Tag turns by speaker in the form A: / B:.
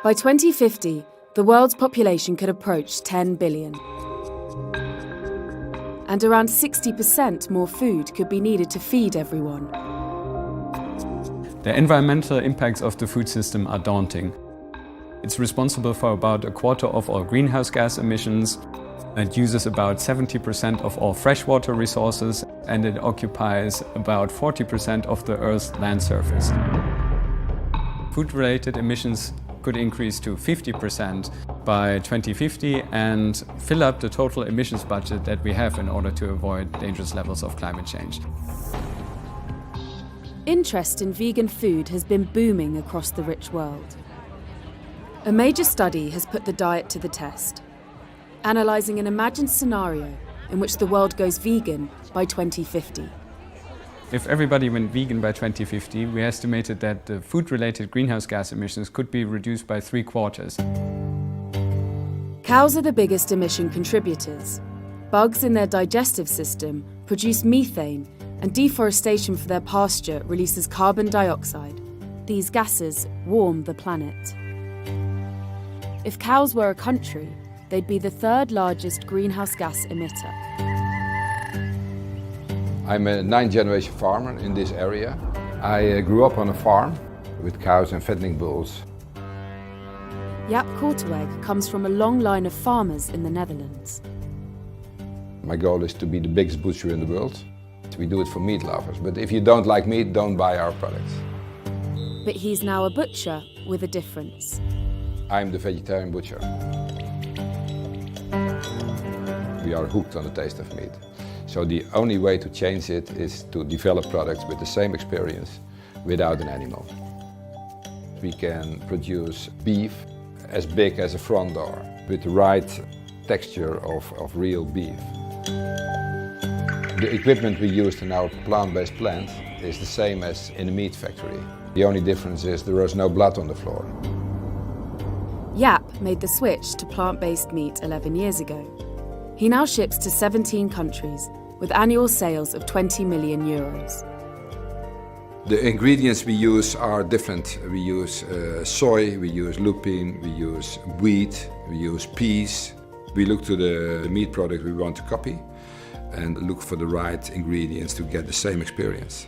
A: By 2050, the world's population could approach 10 billion. And around 60% more food could be needed to feed everyone.
B: The environmental impacts of the food system are daunting. It's responsible for about a quarter of all greenhouse gas emissions. It uses about 70% of all freshwater resources, and it occupies about 40% of the Earth's land surface. Food-related emissions could increase to 50% by 2050 and fill up the total emissions budget that we have in order to avoid dangerous levels of climate change.
A: Interest in vegan food has been booming across the rich world. A major study has put the diet to the test, analysing an imagined scenario in which the world goes vegan by 2050.
B: If everybody went vegan by 2050, we estimated that the food-related greenhouse gas emissions could be reduced by 3/4.
A: Cows are the biggest emission contributors. Bugs in their digestive system produce methane, and deforestation for their pasture releases carbon dioxide. These gases warm the planet. If cows were a country, they'd be the third largest greenhouse gas emitter.
C: I'm a 9th-generation farmer in this area. I grew up on a farm with cows and fattening bulls.
A: Jaap Korteweg comes from a long line of farmers in the Netherlands.
C: My goal is to be the biggest butcher in the world. We do it for meat lovers, but if you don't like meat, don't buy our products.
A: But he's now a butcher with a difference.
C: I'm the vegetarian butcher. We are hooked on the taste of meat. So the only way to change it is to develop products with the same experience without an animal. We can produce beef as big as a front door with the right texture of real beef. The equipment we used in our plant-based plant is the same as in a meat factory. The only difference is there was no blood on the floor.
A: Jaap made the switch to plant-based meat 11 years ago. He now ships to 17 countries with annual sales of 20 million euros.
C: The ingredients we use are different. We use soy, we use lupin, we use wheat, we use peas. We look to the meat product we want to copy and look for the right ingredients to get the same experience.